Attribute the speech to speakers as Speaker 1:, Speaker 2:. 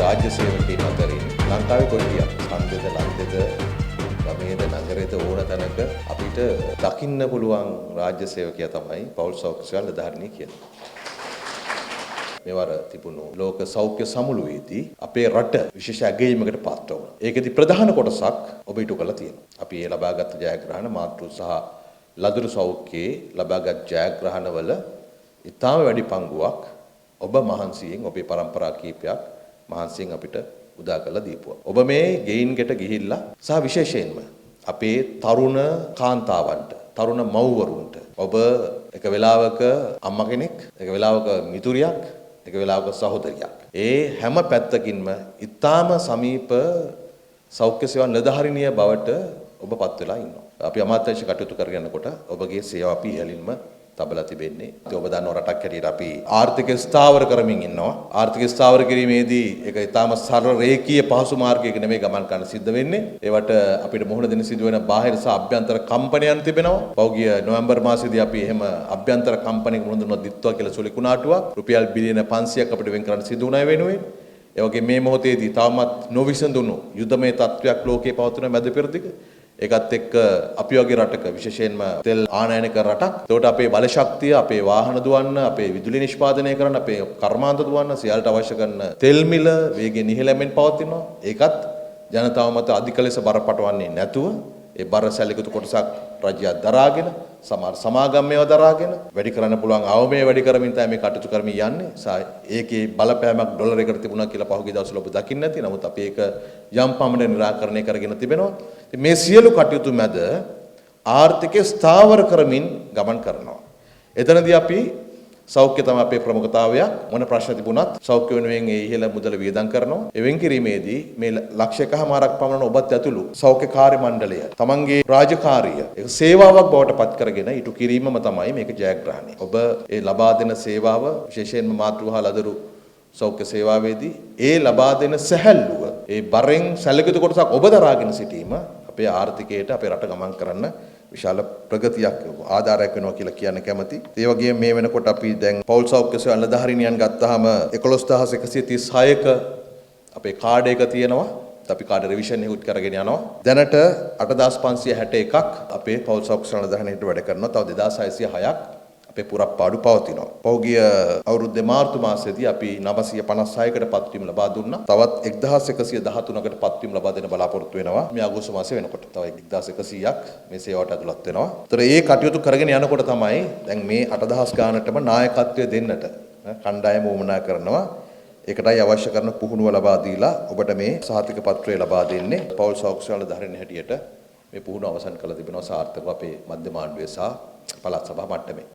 Speaker 1: රාජ්‍ය සේවකයන් අතරින් ලංකාවේ කොටියක් ඡන්දෙද ලන්දෙද ගමේද නගරේද ඕන තැනක අපිට දකින්න පුළුවන් රාජ්‍ය සේවකයා තමයි පෞල් සෞඛ්‍ය සේවා නිලධාරිණිය කියලා. මේවර තිබුණු ලෝක සෞඛ්‍ය සමුළුවේදී අපේ රට විශේෂ අගයීමකට පාත්‍ර වුණා. ඒකෙදි ප්‍රධාන කොටසක් ඔබ ඉටු කළා තියෙනවා. අපි ඒ ලබාගත් ජයග්‍රහණ මාතෘ සහ ලදරු සෞඛ්‍යයේ ලබාගත් ජයග්‍රහණවල ඉතාම වැඩි පංගුවක් ඔබ මහන්සියෙන් ඔබේ પરම්පරා කීපයක් මහන්සියෙන් අපිට උදා කරලා දීපුවා. ඔබ මේ ගෙයින්කට ගිහිල්ලා සහ විශේෂයෙන්ම අපේ තරුණ කාන්තාවන්ට, තරුණ මව්වරුන්ට ඔබ එක වෙලාවක අම්මා කෙනෙක්, එක වෙලාවක මිතුරියක්, එක වෙලාවක සහෝදරියක්. ඒ හැම පැත්තකින්ම ඉතාම සමීප සෞඛ්‍ය සේවා නිලධාරිණිය බවට ඔබ පත් වෙලා ඉන්නවා. අපි අමාත්‍යාංශ කටයුතු කරගෙන යනකොට ඔබගේ සේවා අපි ඉහළින්ම තබලා තිබෙන්නේ. ඔබ දන්නවා රටක් හැටියට අපි ආර්ථික ස්ථාවර කරමින් ඉන්නවා. ආර්ථික ස්ථාවර කිරීමේදී ඒක ඊටාම සරල රේඛීය පහසු මාර්ගයක නෙමෙයි ගමන් කරන්න සිද්ධ වෙන්නේ. ඒවට අපිට මුහුණ දෙන්න සිදුවෙන බාහිර සහ අභ්‍යන්තර කම්පනයන් තිබෙනවා. පෞගිය නොවැම්බර් මාසයේදී අපි එහෙම අභ්‍යන්තර කම්පනයක මුහුණ දුන්නා දිත්වා කියලා සුළි කුණාටුවක් රුපියල් බිලියන 500ක් අපිට වෙන් කරන්න සිදු වුණා වෙනුවෙන්. ඒ වගේ මේ මොහොතේදී තවමත් නොවිසඳුණු යුද්ධමය තත්ත්වයක් ලෝකේ පවතින මැද පෙරදිග ඒකත් එක්ක අපි වගේ රටක විශේෂයෙන්ම තෙල් ආනයනක රටක්. ඒකට අපේ බල ශක්තිය, අපේ වාහන දුවන්න, අපේ විදුලි නිෂ්පාදනය කරන්න, අපේ කර්මාන්ත දුවන්න සියල්ලට අවශ්‍ය කරන තෙල් මිල වේගෙන් ඉහළමින් පවතිනවා. ඒකත් ජනතාව මත අධික ලෙස බරපතවන්නේ නැතුව ඒ බර සැලකුතු කොටසක් රජය දරාගෙන සමහර සමාගම් මේවා දරාගෙන වැඩි කරන්න පුළුවන් අවමේ වැඩි කරමින් තමයි මේ කටයුතු කරමින් යන්නේ. ඒකේ බලපෑමක් ඩොලර් එකට තිබුණා කියලා පහුගිය දවස්වල ඔබ දකින්න නැති. නමුත් අපි ඒක යම් පමණ निराකරණය කරගෙන තිබෙනවා. මේ සියලු කටයුතු මැද ආර්ථිකය ස්ථාවර කරමින් ගමන් කරනවා. එතනදී අපි සෞඛ්‍ය තමයි අපේ ප්‍රමුඛතාවයක්. මොන ප්‍රශ්න තිබුණත් සෞඛ්‍ය වෙනුවෙන් ඒ ඉහළ මුදල වියදම් කරනවා. එවෙන් කිරීමේදී මේ ලක්ෂ එකමාරක් පමණ ඔබත් ඇතුළු සෞඛ්‍ය කාර්ය මණ්ඩලය තමන්ගේ රාජකාරිය ඒක සේවාවක් බවට පත් කරගෙන ඊට කිරීමම තමයි මේක ජයග්‍රහණය. ඔබ ඒ ලබා දෙන සේවාව විශේෂයෙන්ම මාතෘහා ලදරු සෞඛ්‍ය සේවාවේදී ඒ ලබා දෙන සැහැල්ලුව ඒ බරෙන් සැලකිත කොටසක් ඔබ දරාගෙන සිටීම අපේ ආර්ථිකයට අපේ රට ගමන් කරන්න විශාල ප්‍රගතියක් ආධාරයක් වෙනවා කියලා කියන්න කැමති. ඒ වගේම මේ වෙනකොට අපි දැන් පෞල් සෞඛ්‍ය සේවා නිලධාරිනියන් ගත්තාම 11166ක අපේ කාඩ් එක තියෙනවා. අපි කාඩ් රිවිෂන් එකත් කරගෙන යනවා. දැනට 8561ක් අපේ පෞල් සෞඛ්‍ය සේවා නිලධාරිනියට වැඩ කරනවා. තව 2606ක් අපේ පුරප්පාඩු පවතිනවා. පෞගිය අවුරුද්දේ මාර්තු මාසයේදී අපි 956කට පත්වීම ලබා දුන්නා. තවත් 1113කට පත්වීම ලබා දෙන්න බලාපොරොත්තු වෙනවා. මේ අගෝස්තු මාසයේ වෙනකොට. තව 1100ක් මේ සේවාවට ඇතුළත් වෙනවා. ඒතර මේ කටයුතු කරගෙන යනකොට තමයි දැන් මේ 8000 ගානටම නායකත්වය දෙන්නට කණ්ඩායම වමනා කරනවා. ඒකටයි අවශ්‍ය කරන පුහුණුව ලබා දීලා ඔබට මේ සහතික පත්‍රය ලබා දෙන්නේ. පෞල් සෞඛ්‍ය සේවා නිලධාරීන් හැටියට මේ පුහුණුව අවසන් කළ තිබෙනවා සාර්ථකව අපේ මධ්‍යම ආණ්ඩුවේ සහ පළාත් සභා මට්ටමේ.